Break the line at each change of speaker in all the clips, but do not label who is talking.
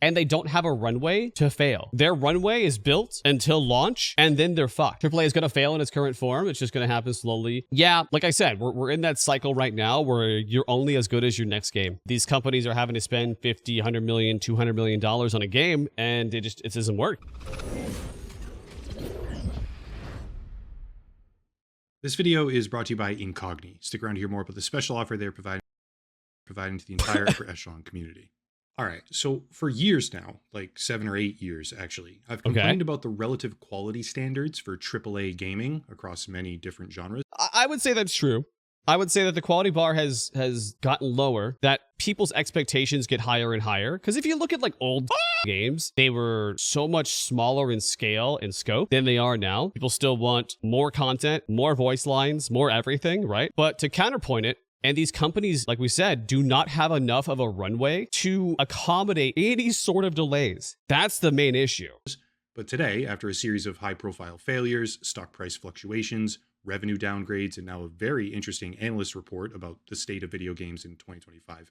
and they don't have a runway to fail. Their runway is built until launch, and then they're fucked. AAA is going to fail in its current form. It's just going to happen slowly. Yeah, like I said, we're in that cycle right now where you're only as good as your next game. These companies are having to spend 50, 100 million, 200 million dollars on a game, and it doesn't work.
This video is brought to you by Incogni. Stick around to hear more about the special offer they're providing to the entire upper echelon community. All right, so for years now, like 7 or 8 years actually, I've complained about the relative quality standards for AAA gaming across many different genres.
I would say that's true. I would say that the quality bar has gotten lower, that people's expectations get higher and higher. Because if you look at like old games, they were so much smaller in scale and scope than they are now. People still want more content, more voice lines, more everything, right? But to counterpoint it, and these companies, like we said, do not have enough of a runway to accommodate any sort of delays. That's the main issue.
But today, after a series of high-profile failures, stock price fluctuations, revenue downgrades, and now a very interesting analyst report about the state of video games in 2025, I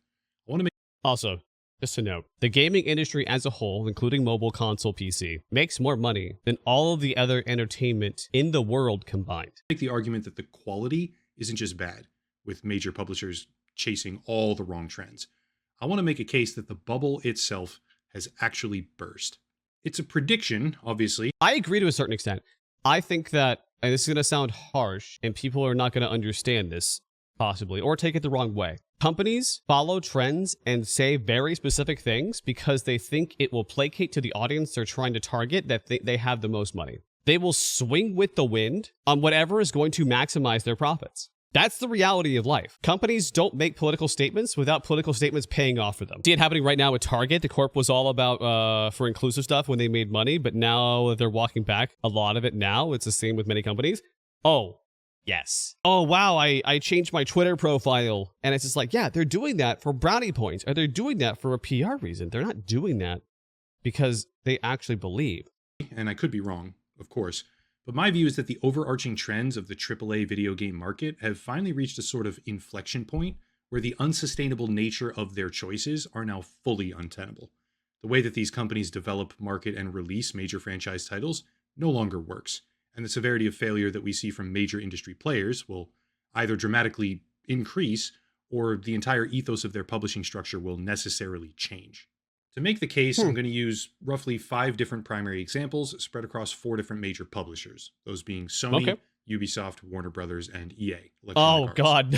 want to make...
Also, just to note, the gaming industry as a whole, including mobile, console, PC, makes more money than all of the other entertainment in the world combined.
Make the argument that the quality isn't just bad, with major publishers chasing all the wrong trends. I want to make a case that the bubble itself has actually burst. It's a prediction, obviously.
I agree to a certain extent. I think that, and this is going to sound harsh, and people are not going to understand this, possibly, or take it the wrong way. Companies follow trends and say very specific things because they think it will placate to the audience they're trying to target, that they have the most money. They will swing with the wind on whatever is going to maximize their profits. That's the reality of life. Companies don't make political statements without political statements paying off for them. See it happening right now with Target. The corp was all about for inclusive stuff when they made money, but now they're walking back a lot of it now. It's the same with many companies. Oh, yes. Oh, wow, I changed my Twitter profile. And it's just like, yeah, they're doing that for brownie points. Or they're doing that for a PR reason. They're not doing that because they actually believe.
And I could be wrong, of course. But my view is that the overarching trends of the AAA video game market have finally reached a sort of inflection point where the unsustainable nature of their choices are now fully untenable. The way that these companies develop, market, and release major franchise titles no longer works, and the severity of failure that we see from major industry players will either dramatically increase or the entire ethos of their publishing structure will necessarily change. To make the case, I'm going to use roughly 5 different primary examples spread across 4 different major publishers, those being Sony, Ubisoft, Warner Brothers, and EA.
Oh, God.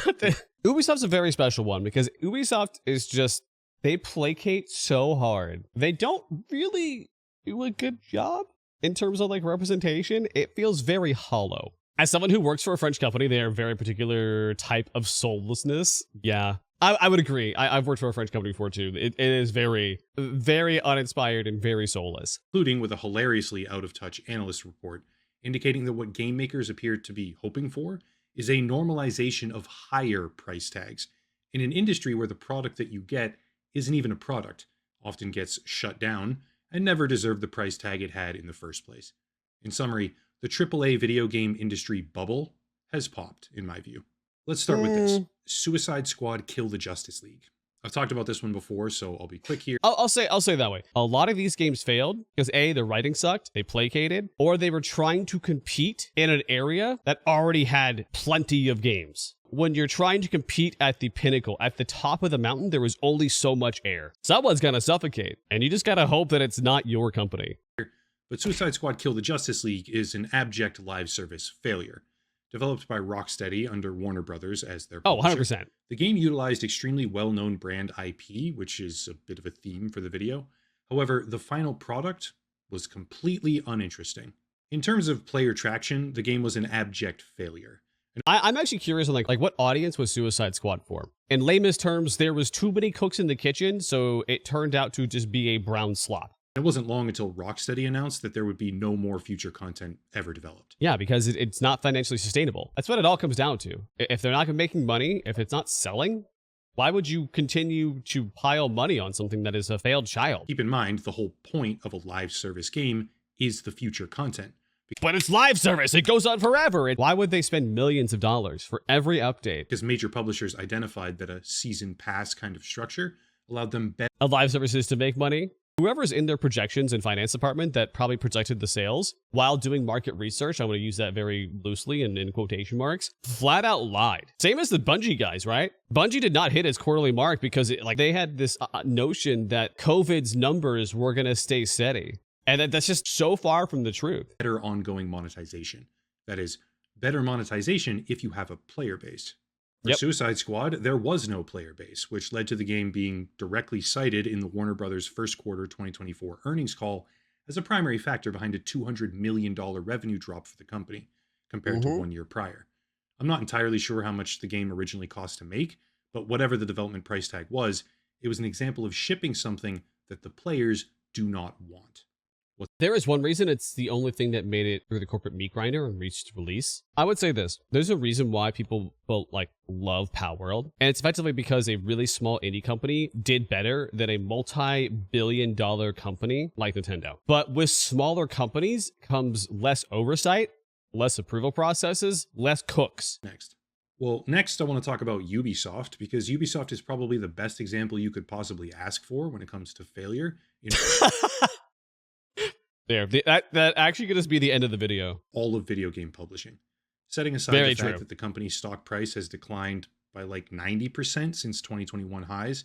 Ubisoft's a very special one because Ubisoft is just, they placate so hard. They don't really do a good job in terms of like representation. It feels very hollow. As someone who works for a French company, they are a very particular type of soullessness. Yeah. I would agree. I've worked for a French company before too. It is very, very uninspired and very soulless.
Including with a hilariously out-of-touch analyst report indicating that what game makers appear to be hoping for is a normalization of higher price tags in an industry where the product that you get isn't even a product, often gets shut down, and never deserved the price tag it had in the first place. In summary, the AAA video game industry bubble has popped, in my view. Let's start with this. Suicide Squad Kill the Justice League. I've talked about this one before, so I'll be quick here.
I'll say it that way. A lot of these games failed because A, the writing sucked, they placated, or they were trying to compete in an area that already had plenty of games. When you're trying to compete at the pinnacle, at the top of the mountain, there is only so much air. Someone's gonna suffocate, and you just gotta hope that it's not your company.
But Suicide Squad Kill the Justice League is an abject live service failure. Developed by Rocksteady under Warner Brothers as their publisher.
100%.
The game utilized extremely well-known brand IP, which is a bit of a theme for the video. However, the final product was completely uninteresting. In terms of player traction, the game was an abject failure.
I'm actually curious on like what audience was Suicide Squad for? In layman's terms, there was too many cooks in the kitchen, so it turned out to just be a brown slop.
It wasn't long until Rocksteady announced that there would be no more future content ever developed.
Yeah, because it's not financially sustainable. That's what it all comes down to. If they're not making money, if it's not selling, why would you continue to pile money on something that is a failed child?
Keep in mind, the whole point of a live service game is the future content.
But it's live service. It goes on forever. Why would they spend millions of dollars for every update?
Because major publishers identified that a season pass kind of structure allowed them better
live services to make money. whoever's in their projections and finance department that probably projected the sales while doing market research, I'm going to use that very loosely and in quotation marks, flat out lied. Same as the Bungie guys, right? Bungie did not hit its quarterly mark because they had this notion that COVID's numbers were going to stay steady. And that's just so far from the truth.
Better ongoing monetization. That is, better monetization if you have a player base. For Suicide Squad, there was no player base, which led to the game being directly cited in the Warner Brothers first quarter 2024 earnings call as a primary factor behind a $200 million revenue drop for the company compared to 1 year prior. I'm not entirely sure how much the game originally cost to make, but whatever the development price tag was, it was an example of shipping something that the players do not want.
There is one reason it's the only thing that made it through the corporate meat grinder and reached release. I would say this. There's a reason why people love Palworld, and it's effectively because a really small indie company did better than a multi-billion-dollar company like Nintendo. But with smaller companies comes less oversight, less approval processes, less cooks.
Next I want to talk about Ubisoft, because Ubisoft is probably the best example you could possibly ask for when it comes to failure.
There, that actually could just be the end of the video.
All of video game publishing. Setting aside the fact that the company's stock price has declined by like 90% since 2021 highs,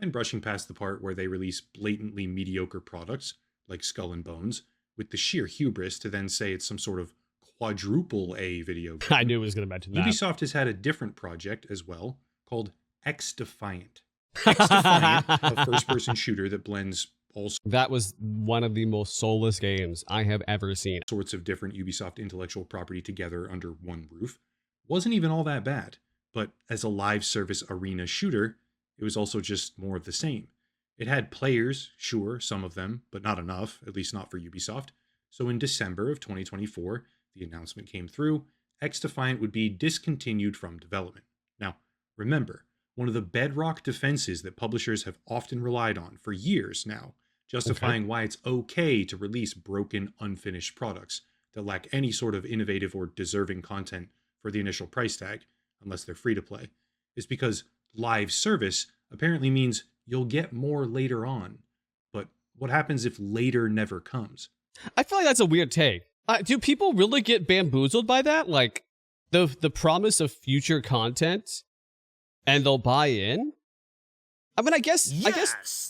and brushing past the part where they release blatantly mediocre products like Skull and Bones with the sheer hubris to then say it's some sort of quadruple A video game.
I knew it was going to mention that.
Ubisoft has had a different project as well called X-Defiant. X-Defiant, a first-person shooter that blends
that was one of the most soulless games I have ever seen.
Sorts of different Ubisoft intellectual property together under one roof. Wasn't even all that bad, but as a live service arena shooter, it was also just more of the same. It had players, sure, some of them, but not enough, at least not for Ubisoft. So in December of 2024, the announcement came through, X-Defiant would be discontinued from development. Now, remember, one of the bedrock defenses that publishers have often relied on for years now, justifying why it's okay to release broken, unfinished products that lack any sort of innovative or deserving content for the initial price tag, unless they're free to play, is because live service apparently means you'll get more later on. But what happens if later never comes?
I feel like that's a weird take. Do people really get bamboozled by that? Like, the promise of future content, and they'll buy in? I mean, I guess,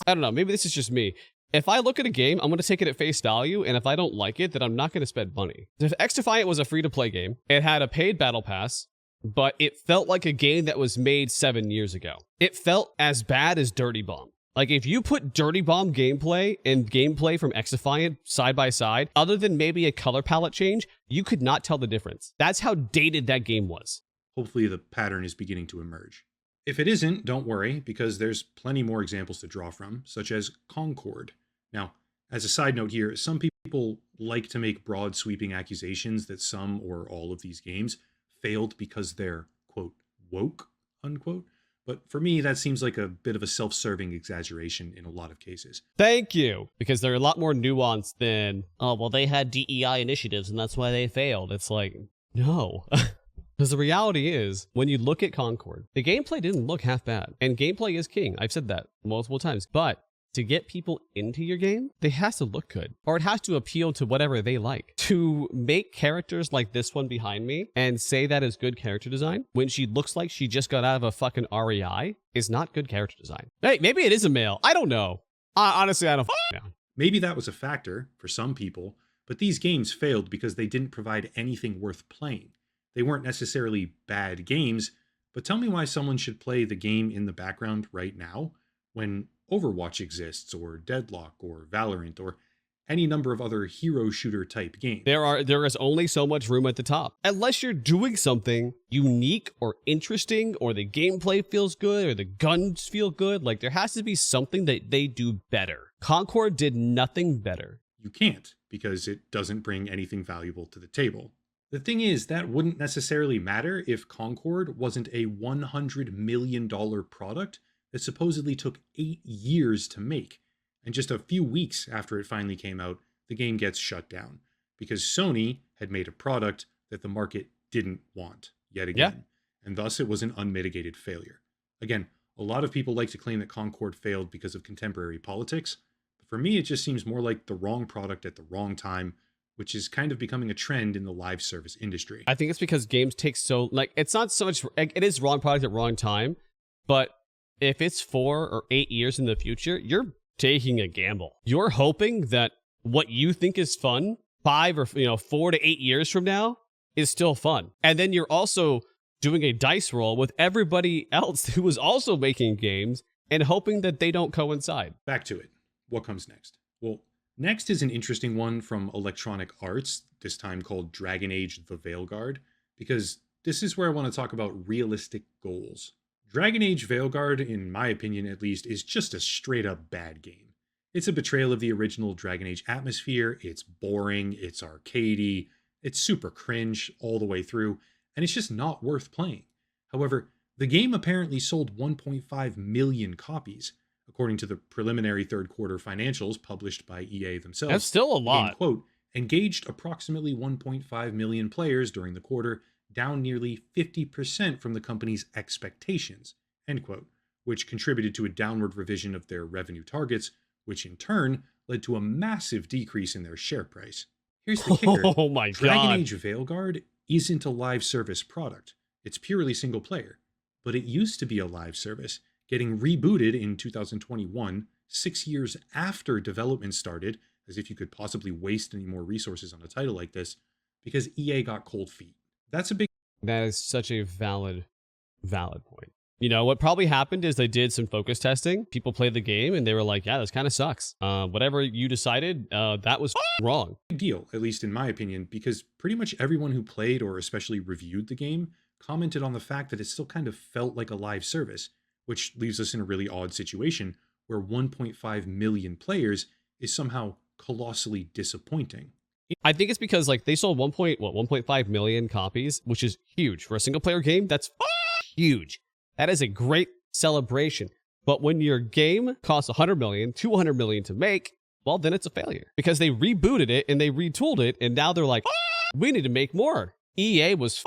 I don't know, maybe this is just me. If I look at a game, I'm going to take it at face value, and if I don't like it, then I'm not going to spend money. If X-Defiant was a free-to-play game, it had a paid battle pass, but it felt like a game that was made 7 years ago. It felt as bad as Dirty Bomb. Like, if you put Dirty Bomb gameplay and gameplay from X-Defiant side by side, other than maybe a color palette change, you could not tell the difference. That's how dated that game was.
Hopefully the pattern is beginning to emerge. If it isn't, don't worry, because there's plenty more examples to draw from, such as Concord. Now, as a side note here, some people like to make broad sweeping accusations that some or all of these games failed because they're, quote, woke, unquote. But for me, that seems like a bit of a self-serving exaggeration in a lot of cases.
Thank you, because they're a lot more nuanced than, oh, well, they had DEI initiatives and that's why they failed. It's like, no. Because the reality is, when you look at Concord, the gameplay didn't look half bad. And gameplay is king. I've said that multiple times. But to get people into your game, it has to look good. Or it has to appeal to whatever they like. To make characters like this one behind me and say that is good character design when she looks like she just got out of a fucking REI is not good character design. Hey, maybe it is a male. I don't know. Honestly, I don't know.
Maybe that was a factor for some people, but these games failed because they didn't provide anything worth playing. They weren't necessarily bad games, but tell me why someone should play the game in the background right now when Overwatch exists, or Deadlock, or Valorant, or any number of other hero shooter type games.
There is only so much room at the top. Unless you're doing something unique or interesting, or the gameplay feels good, or the guns feel good, like there has to be something that they do better. Concord did nothing better.
You can't, because it doesn't bring anything valuable to the table. The thing is, that wouldn't necessarily matter if Concord wasn't a $100 million product that supposedly took 8 years to make. And just a few weeks after it finally came out, the game gets shut down because Sony had made a product that the market didn't want yet again. And thus it was an unmitigated failure. Again, a lot of people like to claim that Concord failed because of contemporary politics. But For me, it just seems more like the wrong product at the wrong time, which is kind of becoming a trend in the live service industry.
I think it's because games take so, like, it's not so much, like, it is wrong product at wrong time, but if it's 4 or 8 years in the future, you're taking a gamble. You're hoping that what you think is fun 5 or 4 to 8 years from now is still fun. And then you're also doing a dice roll with everybody else who is also making games and hoping that they don't coincide.
Back to it. What comes next? Well, next is an interesting one from Electronic Arts, this time called Dragon Age The Veilguard, because this is where I want to talk about realistic goals. Dragon Age Veilguard, in my opinion at least, is just a straight up bad game. It's a betrayal of the original Dragon Age atmosphere, it's boring, it's arcadey, it's super cringe all the way through, and it's just not worth playing. However, the game apparently sold 1.5 million copies, according to the preliminary third quarter financials published by EA themselves.
That's still a lot.
The game, quote, engaged approximately 1.5 million players during the quarter, down nearly 50% from the company's expectations, end quote, which contributed to a downward revision of their revenue targets, which in turn led to a massive decrease in their share price. Here's the kicker.
Oh my God.
Dragon Age Veilguard isn't a live service product. It's purely single player. But it used to be a live service, getting rebooted in 2021, 6 years after development started, as if you could possibly waste any more resources on a title like this, because EA got cold feet. That's a big...
That is such a valid point. You know, what probably happened is they did some focus testing. People played the game and they were like, yeah, this kind of sucks. Whatever you decided, that was wrong.
Big deal, at least in my opinion, because pretty much everyone who played or especially reviewed the game commented on the fact that it still kind of felt like a live service, which leaves us in a really odd situation where 1.5 million players is somehow colossally disappointing.
I think it's because like they sold 1.5 million copies, which is huge for a single player game. That's huge. That is a great celebration. But when your game costs 100 million, 200 million to make, well, then it's a failure because they rebooted it and they retooled it. And now they're like, we need to make more. EA was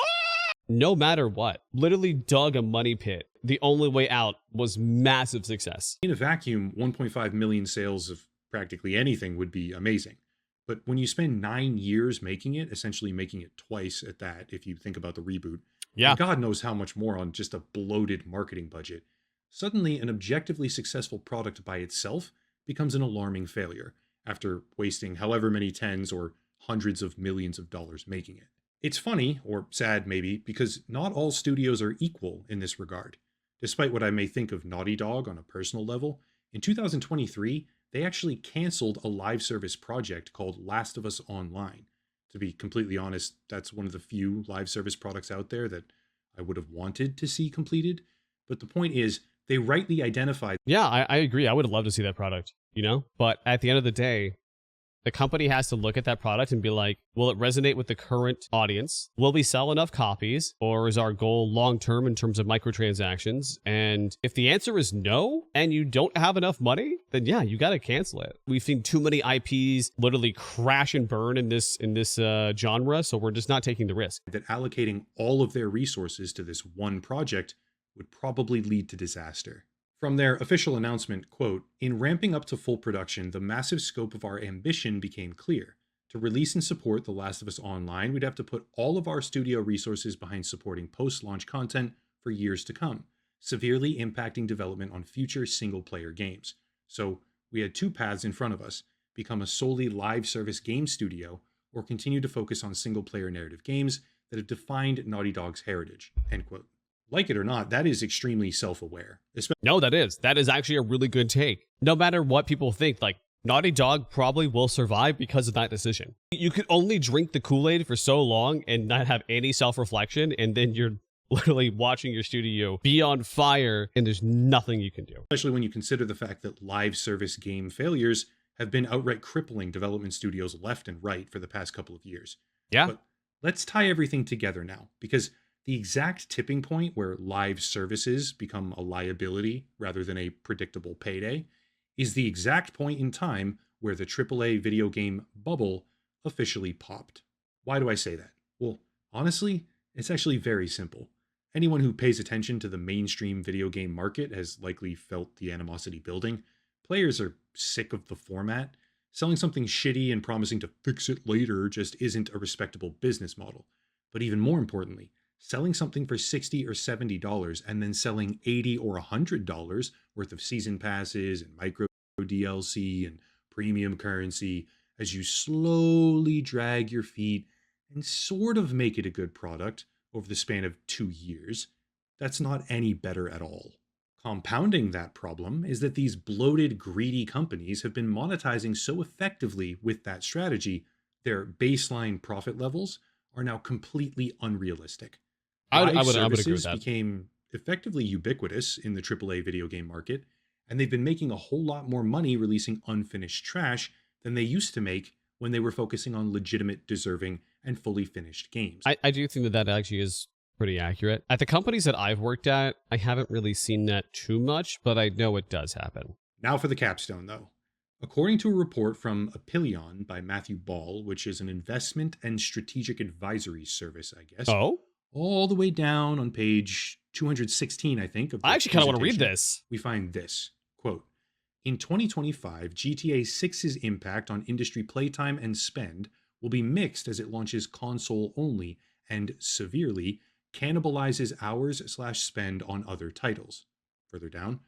no matter what, literally dug a money pit. The only way out was massive success.
In a vacuum, 1.5 million sales of practically anything would be amazing. But when you spend 9 years making it, essentially making it twice at that, if you think about the reboot,
yeah,
and God knows how much more on just a bloated marketing budget, suddenly an objectively successful product by itself becomes an alarming failure after wasting however many tens or hundreds of millions of dollars making it. It's funny, or sad maybe, because not all studios are equal in this regard. Despite what I may think of Naughty Dog on a personal level, in 2023, they actually canceled a live service project called Last of Us Online. To be completely honest, that's one of the few live service products out there that I would have wanted to see completed. But the point is, they rightly identified...
Yeah, I agree. I would have loved to see that product, you know? But at the end of the day, the company has to look at that product and be like, will it resonate with the current audience? Will we sell enough copies? Or is our goal long-term in terms of microtransactions? And if the answer is no, and you don't have enough money, then yeah, you got to cancel it. We've seen too many IPs literally crash and burn in this genre, so we're just not taking the risk.
That allocating all of their resources to this one project would probably lead to disaster. From their official announcement, quote, in ramping up to full production, the massive scope of our ambition became clear. To release and support The Last of Us Online, we'd have to put all of our studio resources behind supporting post-launch content for years to come, severely impacting development on future single-player games. So we had two paths in front of us, become a solely live service game studio, or continue to focus on single-player narrative games that have defined Naughty Dog's heritage, end quote. Like it or not, that is extremely self-aware.
No, that is actually a really good take. No matter what people think, like, Naughty Dog probably will survive because of that decision. You could only drink the Kool-Aid for so long and not have any self-reflection, and then you're literally watching your studio be on fire, and there's nothing you can do.
Especially when you consider the fact that live service game failures have been outright crippling development studios left and right for the past couple of years.
Yeah.
But let's tie everything together now, because the exact tipping point where live services become a liability rather than a predictable payday is the exact point in time where the AAA video game bubble officially popped. Why do I say that? Well, honestly, it's actually very simple. Anyone who pays attention to the mainstream video game market has likely felt the animosity building, Players are sick of the format. Selling something shitty and promising to fix it later just isn't a respectable business model. But even more importantly, selling something for $60 or $70 and then selling $80 or $100 worth of season passes and micro DLC and premium currency as you slowly drag your feet and sort of make it a good product over the span of 2 years, that's not any better at all. Compounding that problem is that these bloated, greedy companies have been monetizing so effectively with that strategy, their baseline profit levels are now completely unrealistic. Live
I would agree with
services
that.
became effectively ubiquitous in the AAA video game market, and they've been making a whole lot more money releasing unfinished trash than they used to make when they were focusing on legitimate, deserving, and fully finished games.
I do think that that actually is pretty accurate. At the companies that I've worked at, I haven't really seen that too much, but I know it does happen.
Now for the capstone, though. According to a report from Apillion by Matthew Ball, which is an investment and strategic advisory service, I guess,
Oh?
all the way down on page 216, I think, of the
I actually kind of want to read
presentation,
this.
we find this quote: in 2025, GTA 6's impact on industry playtime and spend will be mixed as it launches console only and severely cannibalizes hours/spend on other titles. Further down,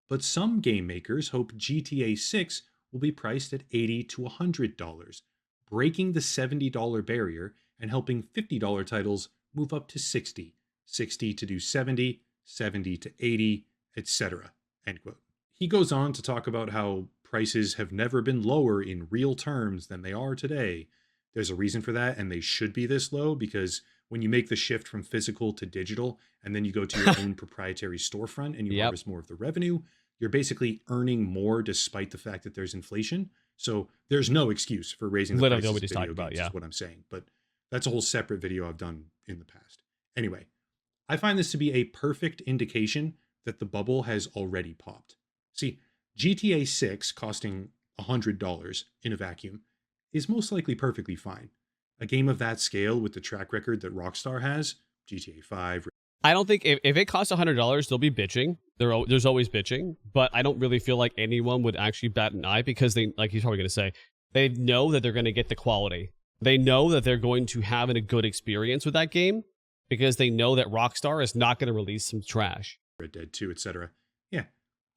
but some game makers hope GTA 6 will be priced at $80 to $100, breaking the $70 barrier and helping $50 titles move up to 60, 60 to do 70, 70 to 80, etc. End quote. He goes on to talk about how prices have never been lower in real terms than they are today. There's a reason for that, and they should be this low because when you make the shift from physical to digital and then you go to your own proprietary storefront and you
Yep.
harvest more of the revenue, you're basically earning more despite the fact that there's inflation. So there's no excuse for raising the
Literally
prices
what we
of
just
video
talked about,
games,
yeah.
is what I'm saying. But that's a whole separate video I've done in the past. Anyway, I find this to be a perfect indication that the bubble has already popped. See, GTA 6 costing $100 in a vacuum is most likely perfectly fine. A game of that scale with the track record that Rockstar has, GTA 5.
I don't think if it costs $100, they'll be bitching. There's always bitching, but I don't really feel like anyone would actually bat an eye because they, like he's probably going to say, they know that they're going to get the quality. They know that they're going to have a good experience with that game because they know that Rockstar is not going to release some trash.
Red Dead 2, etc. Yeah,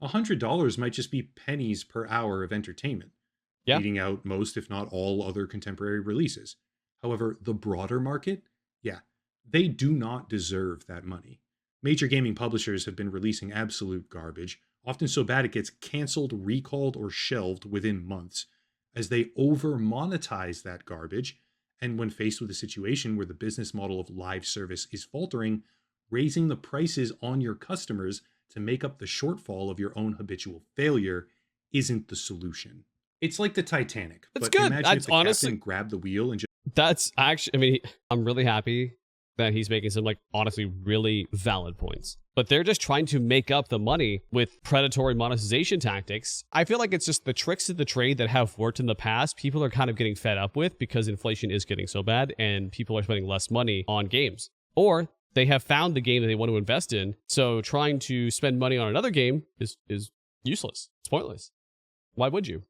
$100 might just be pennies per hour of entertainment,
Yeah.
beating out most, if not all, other contemporary releases. However, the broader market, yeah, they do not deserve that money. Major gaming publishers have been releasing absolute garbage, often so bad it gets canceled, recalled, or shelved within months, as they over monetize that garbage. And when faced with a situation where the business model of live service is faltering, raising the prices on your customers to make up the shortfall of your own habitual failure isn't the solution. It's like the Titanic.
That's
But
good.
imagine
That's
if the
honestly-
captain grabbed the wheel and just
That's actually, I mean, I'm really happy that he's making some, like, honestly, really valid points. But they're just trying to make up the money with predatory monetization tactics. I feel like it's just the tricks of the trade that have worked in the past, people are kind of getting fed up with because inflation is getting so bad and people are spending less money on games. Or they have found the game that they want to invest in, so trying to spend money on another game is useless. It's pointless. Why would you?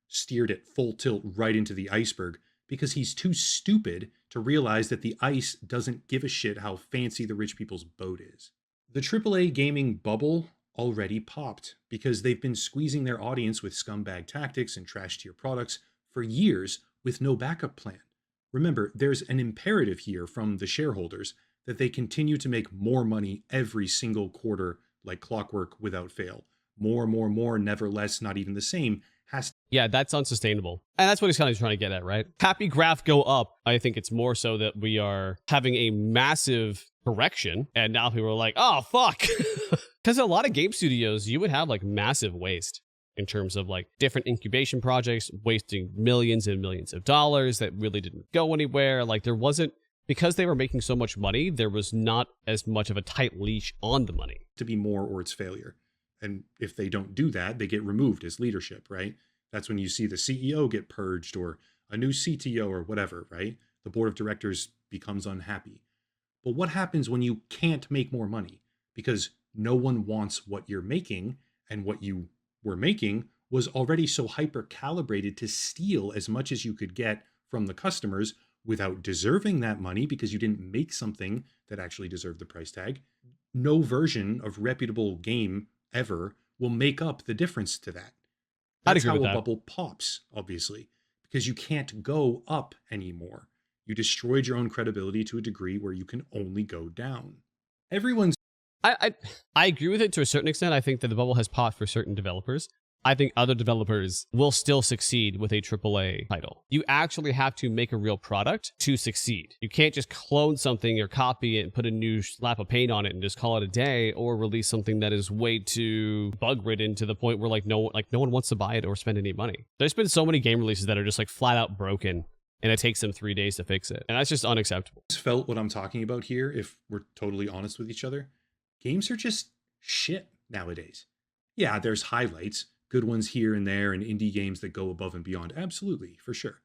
steered it full tilt right into the iceberg because he's too stupid to realize that the ice doesn't give a shit how fancy the rich people's boat is. The AAA gaming bubble already popped because they've been squeezing their audience with scumbag tactics and trash tier products for years with no backup plan. Remember, there's an imperative here from the shareholders that they continue to make more money every single quarter like clockwork without fail. More, never less, not even the same, has
Yeah, that's unsustainable. And that's what he's kind of trying to get at, right? Happy graph go up. I think it's more so that we are having a massive correction. And now people are like, oh, fuck. Because a lot of game studios, you would have like massive waste in terms of like different incubation projects, wasting millions and millions of dollars that really didn't go anywhere. Like there wasn't, because they were making so much money, there was not as much of a tight leash on the money.
to be more or it's failure. And if they don't do that, they get removed as leadership, right? That's when you see the CEO get purged or a new CTO or whatever, right? The board of directors becomes unhappy. But what happens when you can't make more money? Because no one wants what you're making, and what you were making was already so hyper calibrated to steal as much as you could get from the customers without deserving that money because you didn't make something that actually deserved the price tag. No version of reputable game ever will make up the difference to that.
I'd
That's
agree
how
with
a
that.
bubble pops, obviously, because you can't go up anymore. You destroyed your own credibility to a degree where you can only go down. Everyone's
I agree with it to a certain extent. I think that the bubble has popped for certain developers. I think other developers will still succeed with a AAA title. You actually have to make a real product to succeed. You can't just clone something or copy it and put a new slap of paint on it and just call it a day, or release something that is way too bug ridden to the point where no one wants to buy it or spend any money. There's been so many game releases that are just like flat out broken, and it takes them 3 days to fix it. And that's just unacceptable.
felt what I'm talking about here, if we're totally honest with each other. Games are just shit nowadays. Yeah, there's highlights, good ones here and there, and indie games that go above and beyond. Absolutely, for sure.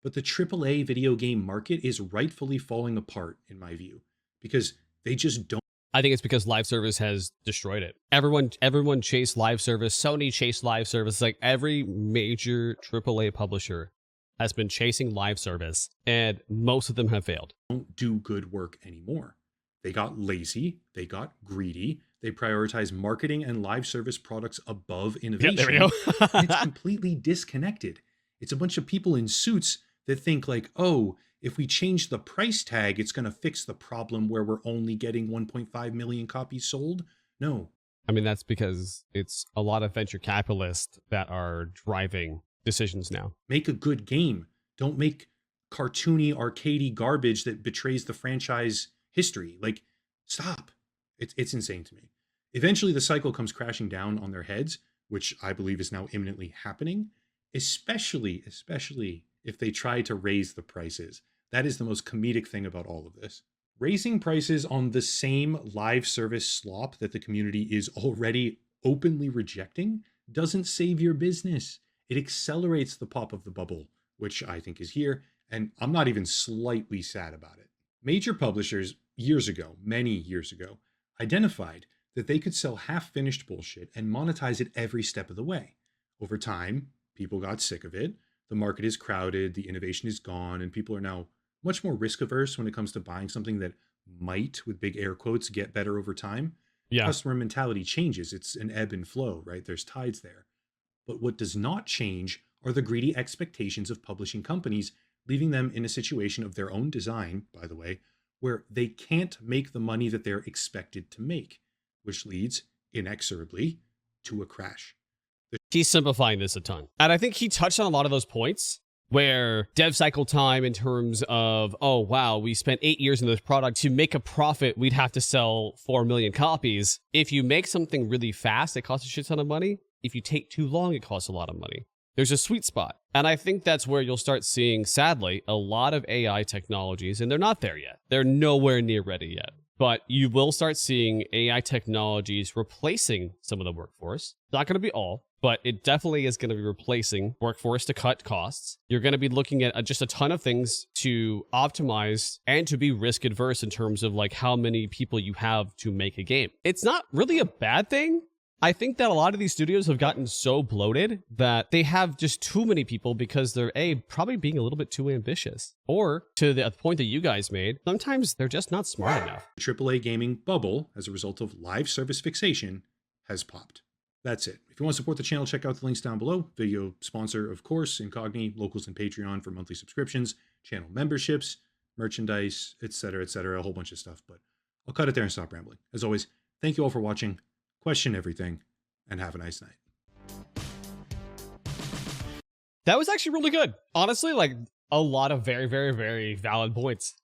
But the AAA video game market is rightfully falling apart, in my view, because they just don't.
I think it's because live service has destroyed it. Everyone chased live service. Sony chased live service. Like every major AAA publisher has been chasing live service, and most of them have failed.
Don't do good work anymore. They got lazy, they got greedy, they prioritize marketing and live service products above innovation.
There we go.
It's completely disconnected. It's a bunch of people in suits that think like, oh, if we change the price tag, it's going to fix the problem where we're only getting 1.5 million copies sold. No.
I mean, that's because it's a lot of venture capitalists that are driving decisions now.
Make a good game. Don't make cartoony, arcadey garbage that betrays the franchise history. Like, stop. It's insane to me. Eventually, the cycle comes crashing down on their heads, which I believe is now imminently happening, especially if they try to raise the prices. That is the most comedic thing about all of this. Raising prices on the same live service slop that the community is already openly rejecting doesn't save your business. It accelerates the pop of the bubble, which I think is here, and I'm not even slightly sad about it. Major publishers years ago, many years ago, identified that they could sell half-finished bullshit and monetize it every step of the way. Over time, people got sick of it. The market is crowded, the innovation is gone, and people are now much more risk-averse when it comes to buying something that might, with big air quotes, get better over time.
Yeah.
Customer mentality changes. It's an ebb and flow, right? There's tides there. But what does not change are the greedy expectations of publishing companies, leaving them in a situation of their own design, by the way, where they can't make the money that they're expected to make, which leads, inexorably, to a crash.
He's simplifying this a ton. And I think he touched on a lot of those points where dev cycle time in terms of, oh, wow, we spent 8 years in this product. To make a profit, we'd have to sell 4 million copies. If you make something really fast, it costs a shit ton of money. If you take too long, it costs a lot of money. There's a sweet spot. And I think that's where you'll start seeing, sadly, a lot of AI technologies, and they're not there yet. They're nowhere near ready yet. But you will start seeing AI technologies replacing some of the workforce. Not going to be all, but it definitely is going to be replacing workforce to cut costs. You're going to be looking at just a ton of things to optimize and to be risk adverse in terms of like how many people you have to make a game. It's not really a bad thing. I think that a lot of these studios have gotten so bloated that they have just too many people because they're probably being a little bit too ambitious. Or to the point that you guys made, sometimes they're just not smart enough.
The AAA gaming bubble, as a result of live service fixation, has popped. That's it. If you want to support the channel, check out the links down below. Video sponsor, of course, Incogni, Locals, and Patreon for monthly subscriptions, channel memberships, merchandise, etc., a whole bunch of stuff. But I'll cut it there and stop rambling. As always, thank you all for watching. Question everything, and have a nice night.
That was actually really good. Honestly, like a lot of very, very, very valid points.